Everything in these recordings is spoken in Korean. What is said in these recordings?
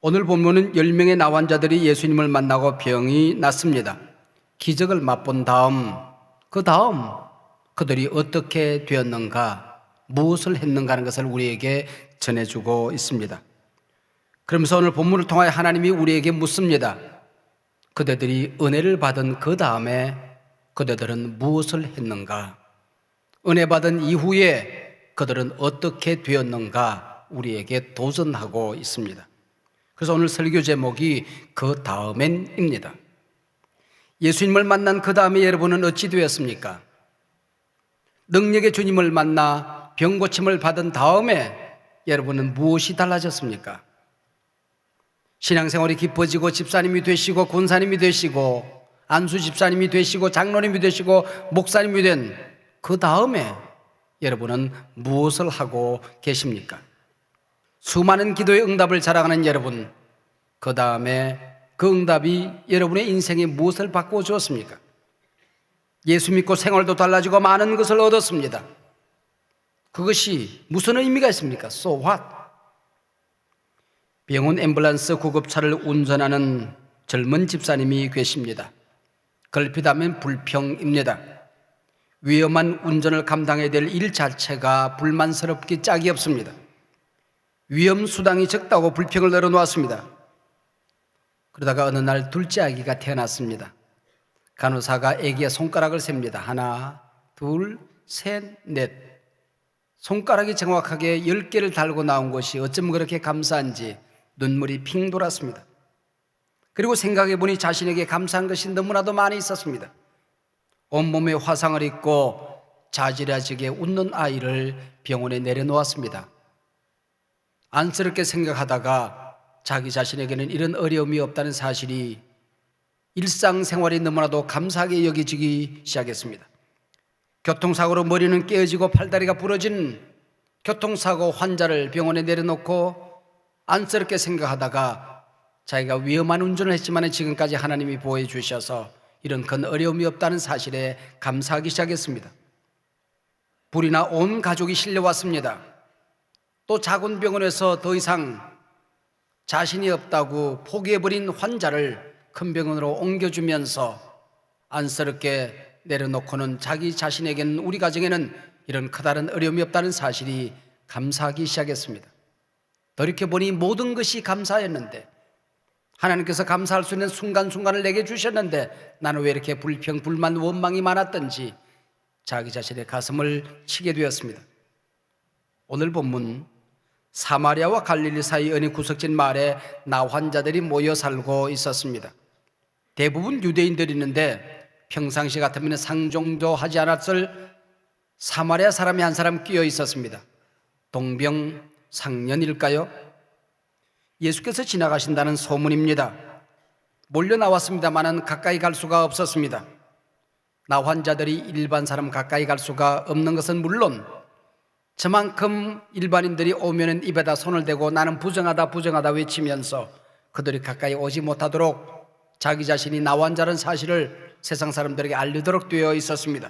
오늘 본문은 10명의 나환자들이 예수님을 만나고 병이 낫습니다. 기적을 맛본 다음, 그 다음 그들이 어떻게 되었는가, 무엇을 했는가 하는 것을 우리에게 전해주고 있습니다. 그러면서 오늘 본문을 통하여 하나님이 우리에게 묻습니다. 그대들이 은혜를 받은 그 다음에 그대들은 무엇을 했는가? 은혜 받은 이후에 그들은 어떻게 되었는가? 우리에게 도전하고 있습니다. 그래서 오늘 설교 제목이 그 다음엔입니다. 예수님을 만난 그 다음에 여러분은 어찌 되었습니까? 능력의 주님을 만나 병고침을 받은 다음에 여러분은 무엇이 달라졌습니까? 신앙생활이 깊어지고 집사님이 되시고 군사님이 되시고 안수 집사님이 되시고 장로님이 되시고 목사님이 된 그 다음에 여러분은 무엇을 하고 계십니까? 수많은 기도의 응답을 자랑하는 여러분, 그 다음에 그 응답이 여러분의 인생에 무엇을 바꾸어 주었습니까? 예수 믿고 생활도 달라지고 많은 것을 얻었습니다. 그것이 무슨 의미가 있습니까? So what? 병원 앰뷸런스 구급차를 운전하는 젊은 집사님이 계십니다. 걸핏하면 불평입니다. 위험한 운전을 감당해야 될 일 자체가 불만스럽기 짝이 없습니다. 위험 수당이 적다고 불평을 늘어놓았습니다. 그러다가 어느 날 둘째 아기가 태어났습니다. 간호사가 아기의 손가락을 셉니다. 하나, 둘, 셋, 넷. 손가락이 정확하게 10개를 달고 나온 것이 어쩜 그렇게 감사한지 눈물이 핑 돌았습니다. 그리고 생각해보니 자신에게 감사한 것이 너무나도 많이 있었습니다. 온몸에 화상을 입고 자지러지게 웃는 아이를 병원에 내려놓았습니다. 안쓰럽게 생각하다가 자기 자신에게는 이런 어려움이 없다는 사실이 일상생활이 너무나도 감사하게 여겨지기 시작했습니다. 교통사고로 머리는 깨어지고 팔다리가 부러진 교통사고 환자를 병원에 내려놓고 안쓰럽게 생각하다가 자기가 위험한 운전을 했지만 지금까지 하나님이 보호해 주셔서 이런 큰 어려움이 없다는 사실에 감사하기 시작했습니다. 불이 나 온 가족이 실려왔습니다. 또 작은 병원에서 더 이상 자신이 없다고 포기해버린 환자를 큰 병원으로 옮겨주면서 안쓰럽게 내려놓고는 자기 자신에게는, 우리 가정에는 이런 커다란 어려움이 없다는 사실이 감사하기 시작했습니다. 돌이켜보니 모든 것이 감사였는데, 하나님께서 감사할 수 있는 순간순간을 내게 주셨는데 나는 왜 이렇게 불평, 불만, 원망이 많았던지 자기 자신의 가슴을 치게 되었습니다. 오늘 본문 사마리아와 갈릴리 사이 어느 구석진 마을에 나환자들이 모여 살고 있었습니다. 대부분 유대인들이 있는데 평상시 같으면 상종도 하지 않았을 사마리아 사람이 한 사람 끼어 있었습니다. 동병상련일까요? 예수께서 지나가신다는 소문입니다. 몰려 나왔습니다마는 가까이 갈 수가 없었습니다. 나환자들이 일반 사람 가까이 갈 수가 없는 것은 물론 저만큼 일반인들이 오면은 입에다 손을 대고 나는 부정하다 부정하다 외치면서 그들이 가까이 오지 못하도록 자기 자신이 나환자라는 사실을 세상 사람들에게 알리도록 되어 있었습니다.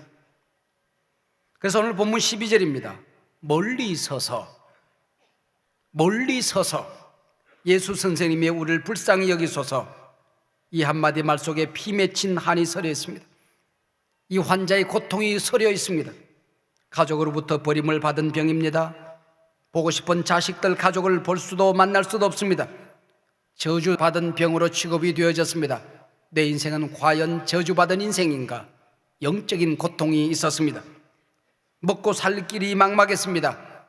그래서 오늘 본문 12절입니다. 멀리 서서 예수 선생님의 우리를 불쌍히 여기소서, 이 한마디 말 속에 피 맺힌 한이 서려 있습니다. 이 환자의 고통이 서려 있습니다. 가족으로부터 버림을 받은 병입니다. 보고 싶은 자식들, 가족을 볼 수도 만날 수도 없습니다. 저주받은 병으로 취급이 되어졌습니다. 내 인생은 과연 저주받은 인생인가? 영적인 고통이 있었습니다. 먹고 살 길이 막막했습니다.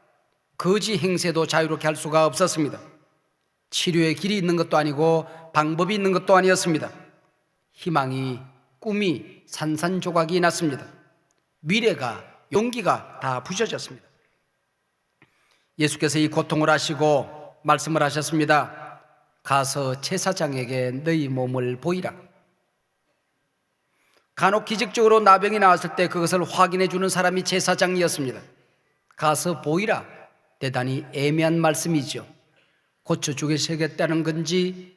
거지 행세도 자유롭게 할 수가 없었습니다. 치료의 길이 있는 것도 아니고 방법이 있는 것도 아니었습니다. 희망이, 꿈이 산산조각이 났습니다. 미래가, 용기가 다 부셔졌습니다. 예수께서 이 고통을 아시고 말씀을 하셨습니다. 가서 제사장에게 너희 몸을 보이라. 간혹 기적적으로 나병이 나왔을 때 그것을 확인해 주는 사람이 제사장이었습니다. 가서 보이라. 대단히 애매한 말씀이죠. 고쳐주시겠다는 건지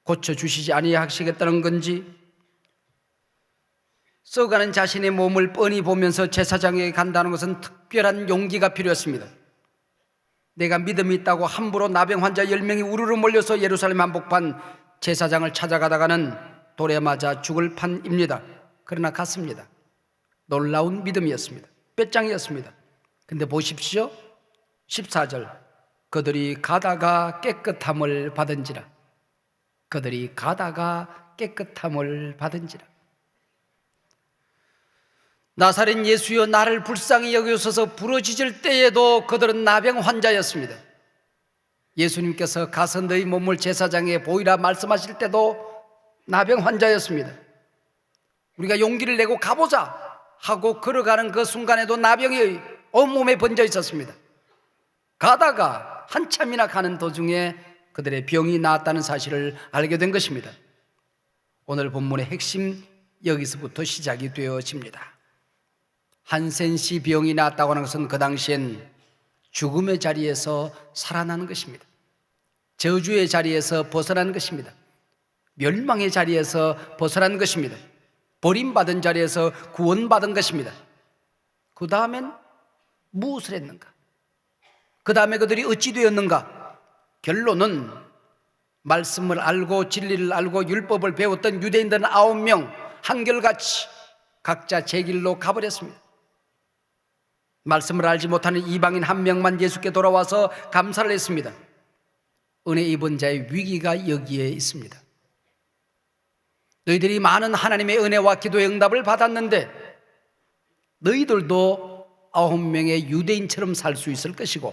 고쳐주시지 아니하시겠다는 건지, 써가는 자신의 몸을 뻔히 보면서 제사장에게 간다는 것은 특별한 용기가 필요했습니다. 내가 믿음이 있다고 함부로 나병 환자 10명이 우르르 몰려서 예루살렘 한복판 제사장을 찾아가다가는 돌에 맞아 죽을 판입니다. 그러나 갔습니다. 놀라운 믿음이었습니다. 배짱이었습니다. 근데 보십시오. 14절, 그들이 가다가 깨끗함을 받은지라. 그들이 가다가 깨끗함을 받은지라. 나사렛 예수여, 나를 불쌍히 여기소서 부르짖을 때에도 그들은 나병 환자였습니다. 예수님께서 가서 너희 몸을 제사장에 보이라 말씀하실 때도 나병 환자였습니다. 우리가 용기를 내고 가보자 하고 걸어가는 그 순간에도 나병이 온몸에 번져 있었습니다. 가다가 한참이나 가는 도중에 그들의 병이 나았다는 사실을 알게 된 것입니다. 오늘 본문의 핵심, 여기서부터 시작이 되어집니다. 한센시 병이 나았다고 하는 것은 그 당시엔 죽음의 자리에서 살아나는 것입니다. 저주의 자리에서 벗어나는 것입니다. 멸망의 자리에서 벗어나는 것입니다. 버림받은 자리에서 구원받은 것입니다. 그 다음엔 무엇을 했는가? 그 다음에 그들이 어찌 되었는가? 결론은 말씀을 알고 진리를 알고 율법을 배웠던 유대인들은 9명 한결같이 각자 제 길로 가버렸습니다. 말씀을 알지 못하는 이방인 1명만 예수께 돌아와서 감사를 했습니다. 은혜 입은 자의 위기가 여기에 있습니다. 너희들이 많은 하나님의 은혜와 기도의 응답을 받았는데 너희들도 9명의 유대인처럼 살 수 있을 것이고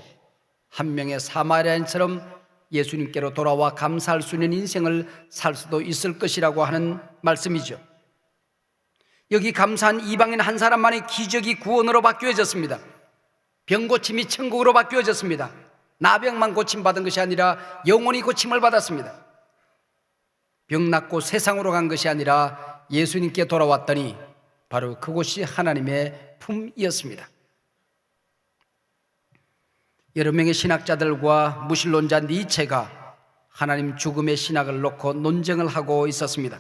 1명의 사마리아인처럼 예수님께로 돌아와 감사할 수 있는 인생을 살 수도 있을 것이라고 하는 말씀이죠. 여기 감사한 이방인 한 사람만의 기적이 구원으로 바뀌어졌습니다. 병 고침이 천국으로 바뀌어졌습니다. 나병만 고침받은 것이 아니라 영원히 고침을 받았습니다. 병 낫고 세상으로 간 것이 아니라 예수님께 돌아왔더니 바로 그곳이 하나님의 품이었습니다. 여러 명의 신학자들과 무신론자 니체가 하나님 죽음의 신학을 놓고 논쟁을 하고 있었습니다.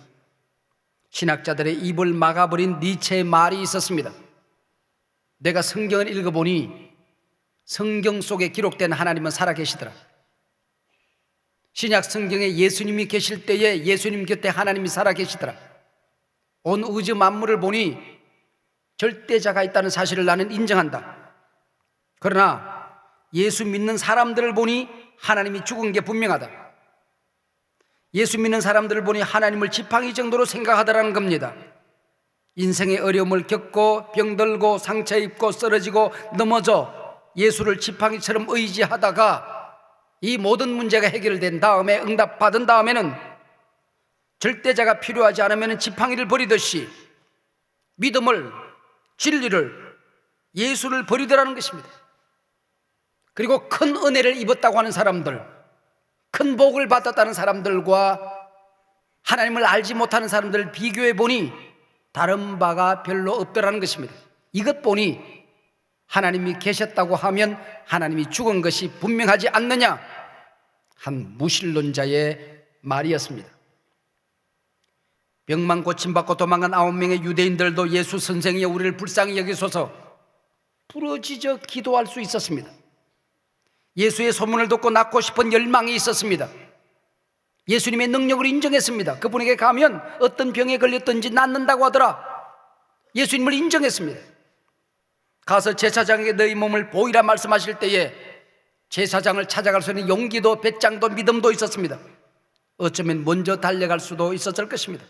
신학자들의 입을 막아버린 니체의 말이 있었습니다. 내가 성경을 읽어보니 성경 속에 기록된 하나님은 살아계시더라. 신약 성경에 예수님이 계실 때에 예수님 곁에 하나님이 살아계시더라. 온 우주 만물을 보니 절대자가 있다는 사실을 나는 인정한다. 그러나 예수 믿는 사람들을 보니 하나님이 죽은 게 분명하다. 예수 믿는 사람들을 보니 하나님을 지팡이 정도로 생각하더라는 겁니다. 인생의 어려움을 겪고 병들고 상처 입고 쓰러지고 넘어져 예수를 지팡이처럼 의지하다가 이 모든 문제가 해결된 다음에 응답받은 다음에는 절대자가 필요하지 않으면 지팡이를 버리듯이 믿음을, 진리를, 예수를 버리더라는 것입니다. 그리고 큰 은혜를 입었다고 하는 사람들, 큰 복을 받았다는 사람들과 하나님을 알지 못하는 사람들을 비교해 보니 다른 바가 별로 없더라는 것입니다. 이것 보니 하나님이 계셨다고 하면 하나님이 죽은 것이 분명하지 않느냐? 한 무신론자의 말이었습니다. 병만 고침받고 도망간 9명의 유대인들도 예수 선생이 우리를 불쌍히 여기소서 부르짖어 기도할 수 있었습니다. 예수의 소문을 듣고 낫고 싶은 열망이 있었습니다. 예수님의 능력을 인정했습니다. 그분에게 가면 어떤 병에 걸렸든지 낫는다고 하더라. 예수님을 인정했습니다. 가서 제사장에게 너희 몸을 보이라 말씀하실 때에 제사장을 찾아갈 수 있는 용기도 배짱도 믿음도 있었습니다. 어쩌면 먼저 달려갈 수도 있었을 것입니다.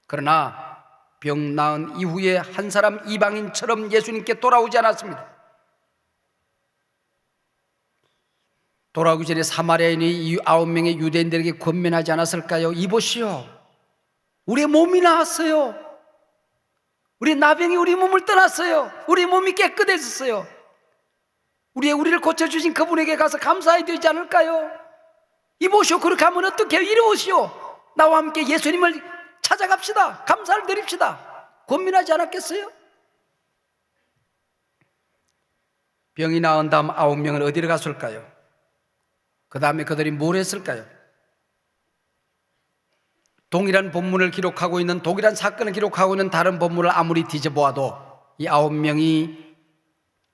그러나 병 나은 이후에 한 사람 이방인처럼 예수님께 돌아오지 않았습니다. 돌아오기 전에 사마리아인이 이 9명의 유대인들에게 권면하지 않았을까요? 이보시오, 우리의 몸이 나았어요. 우리 나병이 우리 몸을 떠났어요. 우리 몸이 깨끗해졌어요. 우리를 고쳐주신 그분에게 가서 감사해야 되지 않을까요? 이보시오, 그렇게 하면 어떻게 해요? 이리 오시오. 나와 함께 예수님을 찾아갑시다. 감사를 드립시다. 권면하지 않았겠어요? 병이 나은 다음 9명은 어디로 갔을까요? 그 다음에 그들이 뭘 했을까요? 동일한 본문을 기록하고 있는, 동일한 사건을 기록하고 있는 다른 본문을 아무리 뒤져보아도 이 9명이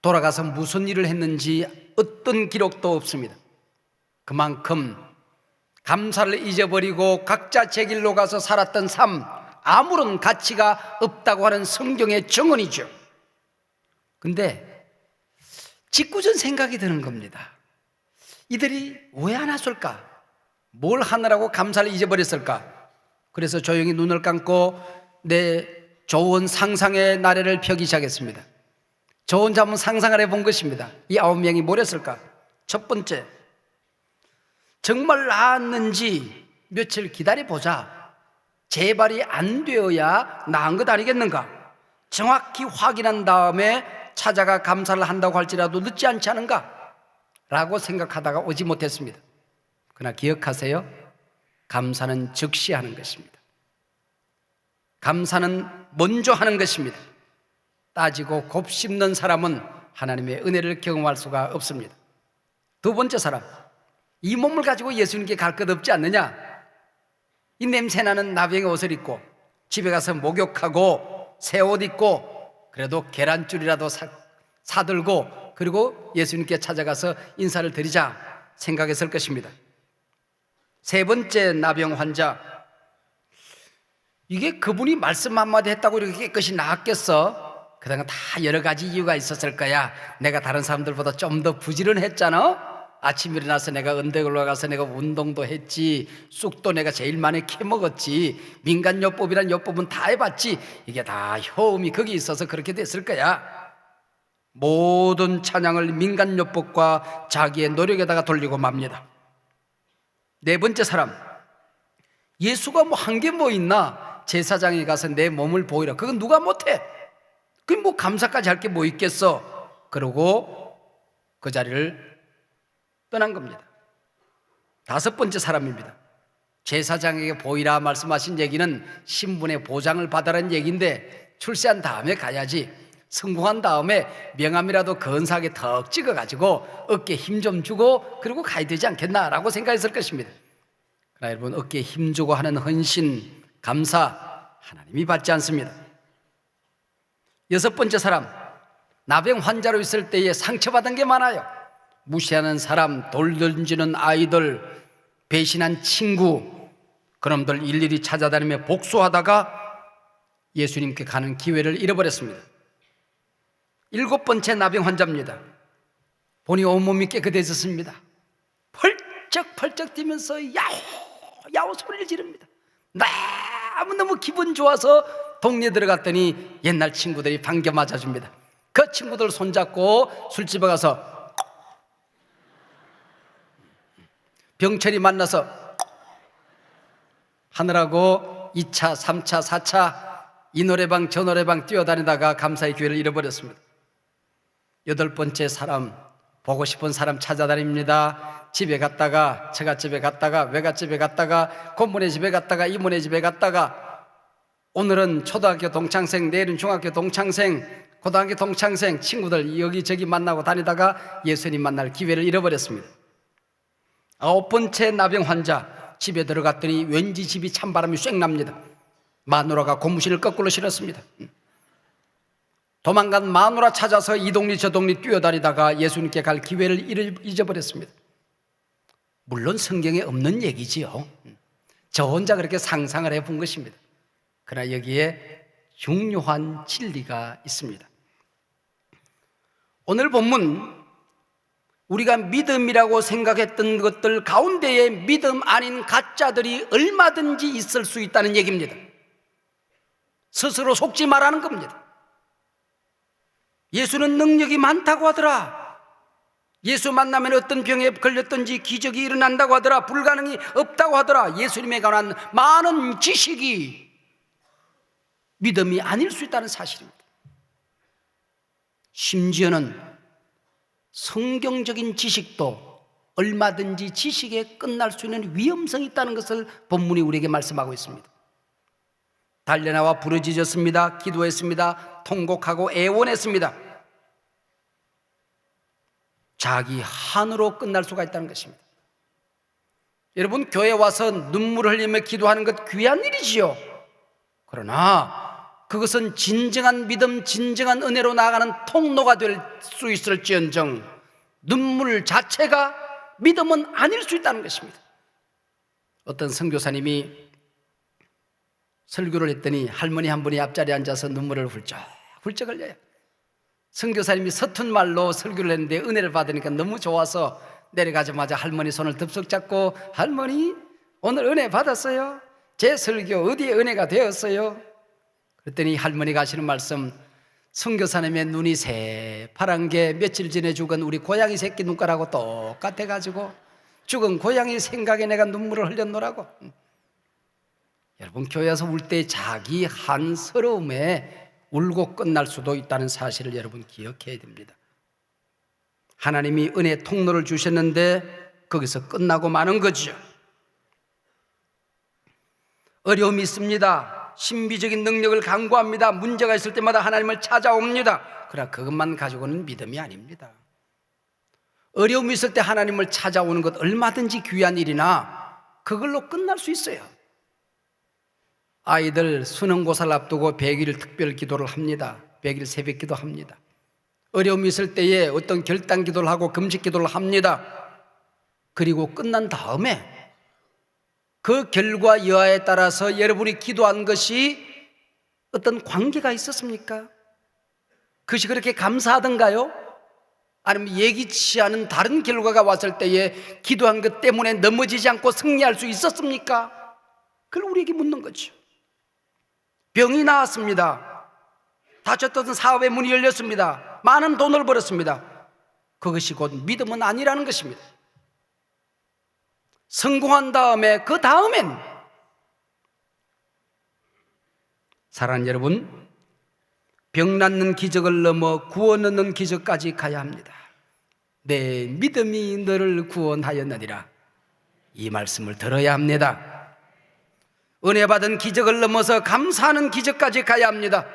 돌아가서 무슨 일을 했는지 어떤 기록도 없습니다. 그만큼 감사를 잊어버리고 각자 제 길로 가서 살았던 삶, 아무런 가치가 없다고 하는 성경의 증언이죠. 근데 짓궂은 생각이 드는 겁니다. 이들이 왜 안 왔을까? 뭘 하느라고 감사를 잊어버렸을까? 그래서 조용히 눈을 감고 내 좋은 상상의 나래를 펴기 시작했습니다. 저 혼자 한번 상상을 해본 것입니다. 이 9명이 뭘 했을까? 첫 번째, 정말 나았는지 며칠 기다려보자. 재발이 안 되어야 나은 것 아니겠는가? 정확히 확인한 다음에 찾아가 감사를 한다고 할지라도 늦지 않지 않은가? 라고 생각하다가 오지 못했습니다. 그러나 기억하세요. 감사는 즉시 하는 것입니다. 감사는 먼저 하는 것입니다. 따지고 곱씹는 사람은 하나님의 은혜를 경험할 수가 없습니다. 두 번째 사람, 이 몸을 가지고 예수님께 갈 것 없지 않느냐? 이 냄새나는 나병의 옷을 입고 집에 가서 목욕하고 새 옷 입고 그래도 계란줄이라도 사들고 그리고 예수님께 찾아가서 인사를 드리자 생각했을 것입니다. 세 번째 나병 환자, 이게 그분이 말씀 한마디 했다고 이렇게 깨끗이 나았겠어? 그동안 다 여러 가지 이유가 있었을 거야. 내가 다른 사람들보다 좀 더 부지런했잖아. 아침 일어나서 내가 언덕 올라가서 내가 운동도 했지, 쑥도 내가 제일 많이 캐먹었지, 민간요법이란 요법은 다 해봤지. 이게 다 효험이 거기 있어서 그렇게 됐을 거야. 모든 찬양을 민간요법과 자기의 노력에다가 돌리고 맙니다. 네 번째 사람, 예수가 뭐 한 게 뭐 있나? 제사장에 가서 내 몸을 보이라. 그건 누가 못해? 그게 뭐 감사까지 할 게 뭐 있겠어? 그러고 그 자리를 떠난 겁니다. 다섯 번째 사람입니다. 제사장에게 보이라 말씀하신 얘기는 신분의 보장을 받으라는 얘기인데, 출세한 다음에 가야지, 성공한 다음에 명함이라도 근사하게 턱 찍어가지고 어깨에 힘 좀 주고 그리고 가야 되지 않겠나라고 생각했을 것입니다. 그러나 여러분, 어깨에 힘 주고 하는 헌신, 감사, 하나님이 받지 않습니다. 여섯 번째 사람, 나병 환자로 있을 때에 상처받은 게 많아요. 무시하는 사람, 돌 던지는 아이들, 배신한 친구, 그놈들 일일이 찾아다니며 복수하다가 예수님께 가는 기회를 잃어버렸습니다. 일곱 번째 나병 환자입니다. 보니 온몸이 깨끗해졌습니다. 펄쩍펄쩍 뛰면서 야호 소리를 지릅니다. 너무너무 기분 좋아서 동네 들어갔더니 옛날 친구들이 반겨 맞아줍니다. 그 친구들 손잡고 술집에 가서 병철이 만나서 하느라고 2차, 3차, 4차 이 노래방 저 노래방 뛰어다니다가 감사의 기회를 잃어버렸습니다. 여덟 번째 사람, 보고 싶은 사람 찾아다닙니다. 집에 갔다가 처갓집에 갔다가 외갓집에 갔다가 고모네 집에 갔다가 이모네 집에 갔다가 오늘은 초등학교 동창생, 내일은 중학교 동창생, 고등학교 동창생 친구들 여기저기 만나고 다니다가 예수님 만날 기회를 잃어버렸습니다. 아홉 번째 나병 환자, 집에 들어갔더니 왠지 집이 찬바람이 쐐 납니다. 마누라가 고무신을 거꾸로 신었습니다. 도망간 마누라 찾아서 이 동네 저 동네 뛰어다니다가 예수님께 갈 기회를 잊어버렸습니다. 물론 성경에 없는 얘기지요. 저 혼자 그렇게 상상을 해본 것입니다. 그러나 여기에 중요한 진리가 있습니다. 오늘 본문, 우리가 믿음이라고 생각했던 것들 가운데에 믿음 아닌 가짜들이 얼마든지 있을 수 있다는 얘기입니다. 스스로 속지 말라는 겁니다. 예수는 능력이 많다고 하더라. 예수 만나면 어떤 병에 걸렸든지 기적이 일어난다고 하더라. 불가능이 없다고 하더라. 예수님에 관한 많은 지식이 믿음이 아닐 수 있다는 사실입니다. 심지어는 성경적인 지식도 얼마든지 지식에 끝날 수 있는 위험성이 있다는 것을 본문이 우리에게 말씀하고 있습니다. 달려나와 부르짖었습니다. 기도했습니다. 통곡하고 애원했습니다. 자기 한으로 끝날 수가 있다는 것입니다. 여러분, 교회 와서 눈물을 흘리며 기도하는 것 귀한 일이지요. 그러나 그것은 진정한 믿음, 진정한 은혜로 나아가는 통로가 될 수 있을지언정 눈물 자체가 믿음은 아닐 수 있다는 것입니다. 어떤 선교사님이 설교를 했더니 할머니 한 분이 앞자리에 앉아서 눈물을 훌쩍 흘려요. 선교사님이 서툰 말로 설교를 했는데 은혜를 받으니까 너무 좋아서 내려가자마자 할머니 손을 덥석 잡고, 할머니 오늘 은혜 받았어요? 제 설교 어디에 은혜가 되었어요? 그랬더니 할머니가 하시는 말씀, 선교사님의 눈이 새파란 게 며칠 전에 죽은 우리 고양이 새끼 눈가라고 똑같아가지고 죽은 고양이 생각에 내가 눈물을 흘렸노라고. 여러분, 교회 와서 울 때 자기 한스러움에 울고 끝날 수도 있다는 사실을 여러분 기억해야 됩니다. 하나님이 은혜 통로를 주셨는데 거기서 끝나고 마는 거죠. 어려움이 있습니다. 신비적인 능력을 강구합니다. 문제가 있을 때마다 하나님을 찾아옵니다. 그러나 그것만 가지고는 믿음이 아닙니다. 어려움이 있을 때 하나님을 찾아오는 것 얼마든지 귀한 일이나 그걸로 끝날 수 있어요. 아이들 수능고사를 앞두고 100일 특별 기도를 합니다. 100일 새벽 기도합니다. 어려움이 있을 때에 어떤 결단 기도를 하고 금식 기도를 합니다. 그리고 끝난 다음에 그 결과 여하에 따라서 여러분이 기도한 것이 어떤 관계가 있었습니까? 그것이 그렇게 감사하던가요? 아니면 예기치 않은 다른 결과가 왔을 때에 기도한 것 때문에 넘어지지 않고 승리할 수 있었습니까? 그걸 우리에게 묻는 거죠. 병이 나았습니다. 다쳤던 사업의 문이 열렸습니다. 많은 돈을 벌었습니다. 그것이 곧 믿음은 아니라는 것입니다. 성공한 다음에 그 다음엔 사랑하는 여러분, 병 낫는 기적을 넘어 구원 얻는 기적까지 가야 합니다. 내 믿음이 너를 구원하였느니라, 이 말씀을 들어야 합니다. 은혜 받은 기적을 넘어서 감사하는 기적까지 가야 합니다.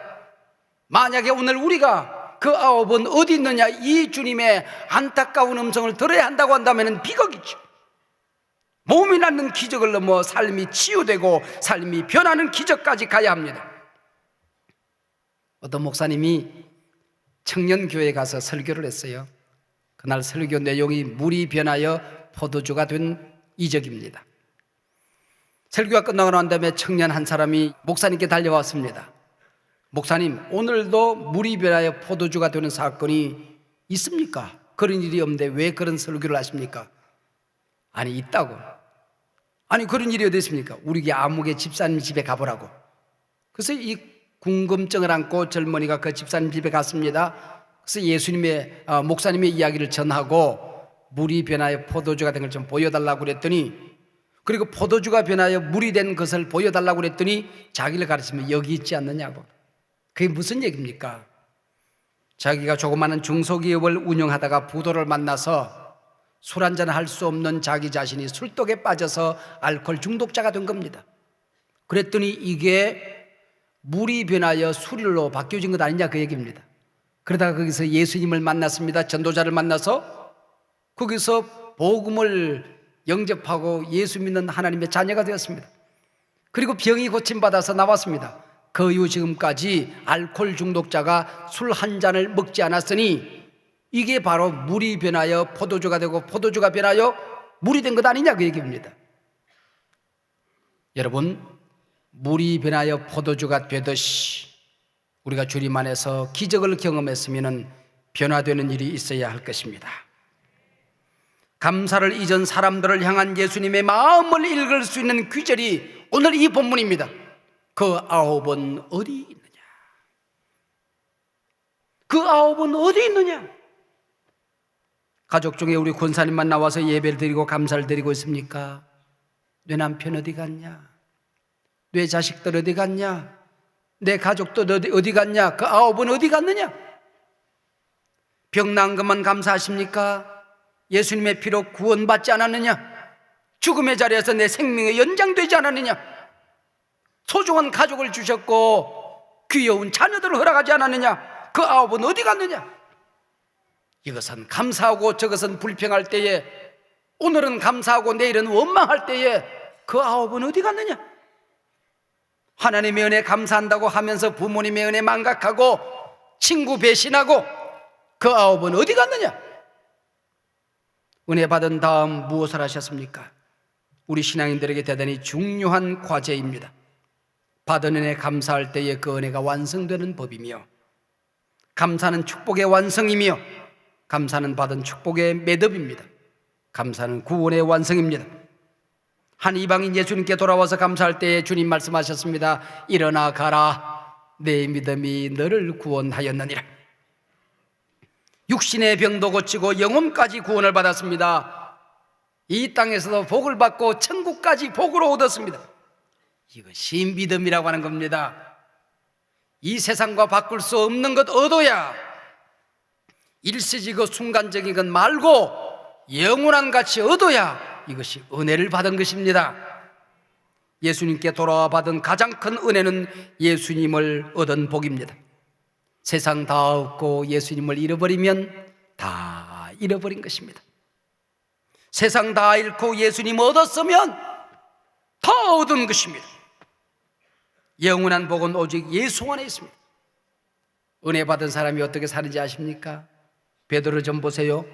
만약에 오늘 우리가 그 9은 어디 있느냐, 이 주님의 안타까운 음성을 들어야 한다고 한다면 비극이죠. 몸이 낫는 기적을 넘어 삶이 치유되고 삶이 변하는 기적까지 가야 합니다. 어떤 목사님이 청년교회에 가서 설교를 했어요. 그날 설교 내용이 물이 변하여 포도주가 된 이적입니다. 설교가 끝나고 난 다음에 청년 한 사람이 목사님께 달려왔습니다. 목사님, 오늘도 물이 변하여 포도주가 되는 사건이 있습니까? 그런 일이 없는데 왜 그런 설교를 하십니까? 아니, 있다고. 아니, 그런 일이 어디 있습니까? 우리 아무개 집사님 집에 가보라고. 그래서 이 궁금증을 안고 젊은이가 그 집사님 집에 갔습니다. 그래서 목사님의 이야기를 전하고 물이 변하여 포도주가 된 걸 좀 보여달라고 그랬더니, 그리고 포도주가 변하여 물이 된 것을 보여달라고 그랬더니 자기를 가르치면 여기 있지 않느냐고. 그게 무슨 얘기입니까? 자기가 조그마한 중소기업을 운영하다가 부도를 만나서 술 한잔 할 수 없는 자기 자신이 술독에 빠져서 알코올 중독자가 된 겁니다. 그랬더니 이게 물이 변하여 술로 바뀌어진 것 아니냐, 그 얘기입니다. 그러다가 거기서 예수님을 만났습니다. 전도자를 만나서 거기서 복음을 영접하고 예수 믿는 하나님의 자녀가 되었습니다. 그리고 병이 고침받아서 나왔습니다. 그 이후 지금까지 알코올 중독자가 술 한 잔을 먹지 않았으니 이게 바로 물이 변하여 포도주가 되고 포도주가 변하여 물이 된 것 아니냐, 그 얘기입니다. 여러분, 물이 변하여 포도주가 되듯이 우리가 주님 안에서 기적을 경험했으면 변화되는 일이 있어야 할 것입니다. 감사를 잊은 사람들을 향한 예수님의 마음을 읽을 수 있는 귀절이 오늘 이 본문입니다. 그 9은 어디 있느냐? 그 9은 어디 있느냐? 가족 중에 우리 권사님만 나와서 예배를 드리고 감사를 드리고 있습니까? 내 남편 어디 갔냐? 내 자식들 어디 갔냐? 내 가족들 어디 갔냐? 그 9은 어디 갔느냐? 병 나은 것만 감사하십니까? 예수님의 피로 구원받지 않았느냐? 죽음의 자리에서 내 생명이 연장되지 않았느냐? 소중한 가족을 주셨고 귀여운 자녀들을 허락하지 않았느냐? 그 9은 어디 갔느냐? 이것은 감사하고 저것은 불평할 때에, 오늘은 감사하고 내일은 원망할 때에 그 9은 어디 갔느냐? 하나님의 은혜 감사한다고 하면서 부모님의 은혜 망각하고 친구 배신하고 그 9은 어디 갔느냐? 은혜 받은 다음 무엇을 하셨습니까? 우리 신앙인들에게 대단히 중요한 과제입니다. 받은 은혜 감사할 때에 그 은혜가 완성되는 법이며, 감사는 축복의 완성이며, 감사는 받은 축복의 매듭입니다. 감사는 구원의 완성입니다. 한 이방인 예수님께 돌아와서 감사할 때에 주님 말씀하셨습니다. 일어나 가라, 내 믿음이 너를 구원하였느니라. 육신의 병도 고치고 영혼까지 구원을 받았습니다. 이 땅에서도 복을 받고 천국까지 복으로 얻었습니다. 이것이 믿음이라고 하는 겁니다. 이 세상과 바꿀 수 없는 것 얻어야 일시적이고 순간적인 것 말고 영원한 가치 얻어야 이것이 은혜를 받은 것입니다. 예수님께 돌아와 받은 가장 큰 은혜는 예수님을 얻은 복입니다. 세상 다 얻고 예수님을 잃어버리면 다 잃어버린 것입니다. 세상 다 잃고 예수님 얻었으면 다 얻은 것입니다. 영원한 복은 오직 예수 안에 있습니다. 은혜 받은 사람이 어떻게 사는지 아십니까? 베드로 좀 보세요.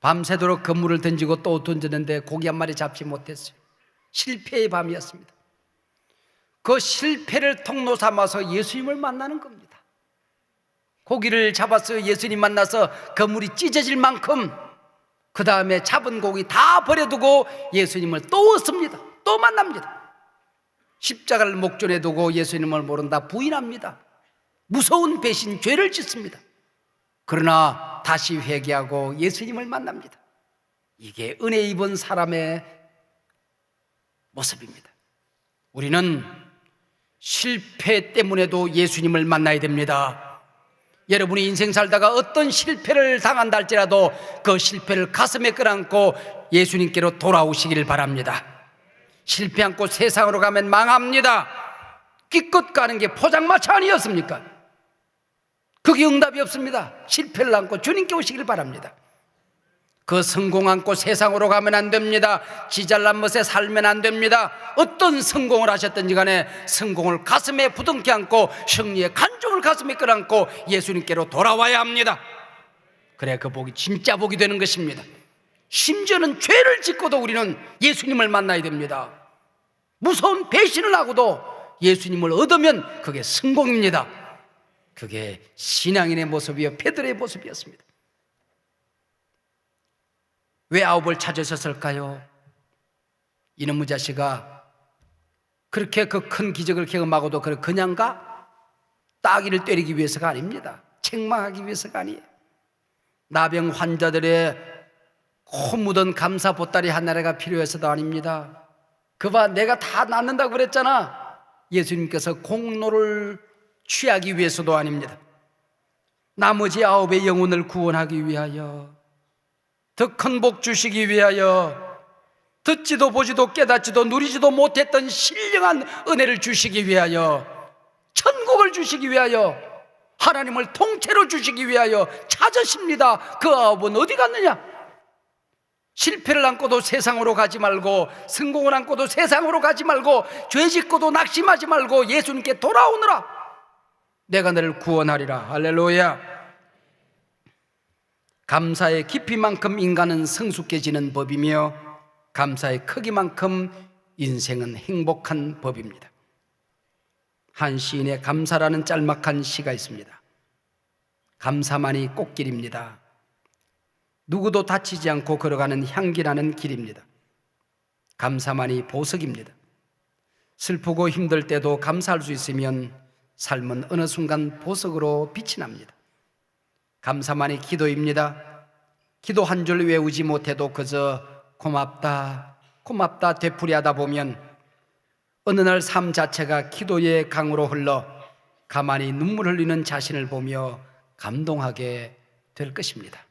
밤새도록 그물을 던지고 또 던졌는데 고기 한 마리 잡지 못했어요. 실패의 밤이었습니다. 그 실패를 통로 삼아서 예수님을 만나는 겁니다. 고기를 잡았어요. 예수님 만나서 그물이 찢어질 만큼. 그 다음에 잡은 고기 다 버려두고 예수님을 또 얻습니다. 또 만납니다. 십자가를 목전에 두고 예수님을 모른다 부인합니다. 무서운 배신, 죄를 짓습니다. 그러나 다시 회개하고 예수님을 만납니다. 이게 은혜 입은 사람의 모습입니다. 우리는 실패 때문에도 예수님을 만나야 됩니다. 여러분이 인생 살다가 어떤 실패를 당한다 할지라도 그 실패를 가슴에 끌어안고 예수님께로 돌아오시기를 바랍니다. 실패 않고 세상으로 가면 망합니다. 기껏 가는 게 포장마차 아니었습니까? 그게 응답이 없습니다. 실패를 안고 주님께 오시길 바랍니다. 그 성공 안고 세상으로 가면 안 됩니다. 지잘난 멋에 살면 안 됩니다. 어떤 성공을 하셨든지 간에 성공을 가슴에 부둥켜 안고 승리의 간종을 가슴에 끌어안고 예수님께로 돌아와야 합니다. 그래야 그 복이 진짜 복이 되는 것입니다. 심지어는 죄를 짓고도 우리는 예수님을 만나야 됩니다. 무서운 배신을 하고도 예수님을 얻으면 그게 성공입니다. 그게 신앙인의 모습이요 베드로의 모습이었습니다. 왜 9을 찾으셨을까요? 이놈의 자식아, 그렇게 그 큰 기적을 경험하고도 그냥 가? 따귀를 때리기 위해서가 아닙니다. 책망하기 위해서가 아니에요. 나병 환자들의 코 묻은 감사 보따리 하나가 필요해서도 아닙니다. 그봐, 내가 다 낫는다고 그랬잖아. 예수님께서 공로를 취하기 위해서도 아닙니다. 나머지 9의 영혼을 구원하기 위하여, 더 큰 복 주시기 위하여, 듣지도 보지도 깨닫지도 누리지도 못했던 신령한 은혜를 주시기 위하여, 천국을 주시기 위하여, 하나님을 통째로 주시기 위하여 찾으십니다. 그 9은 어디 갔느냐? 실패를 안고도 세상으로 가지 말고, 성공을 안고도 세상으로 가지 말고, 죄 짓고도 낙심하지 말고 예수님께 돌아오느라 내가 너를 구원하리라. 할렐루야. 감사의 깊이만큼 인간은 성숙해지는 법이며 감사의 크기만큼 인생은 행복한 법입니다. 한 시인의 감사라는 짤막한 시가 있습니다. 감사만이 꽃길입니다. 누구도 다치지 않고 걸어가는 향기나는 길입니다. 감사만이 보석입니다. 슬프고 힘들 때도 감사할 수 있으면 삶은 어느 순간 보석으로 빛이 납니다. 감사만이 기도입니다. 기도 한 줄 외우지 못해도 그저 고맙다 고맙다 되풀이하다 보면 어느 날 삶 자체가 기도의 강으로 흘러 가만히 눈물 흘리는 자신을 보며 감동하게 될 것입니다.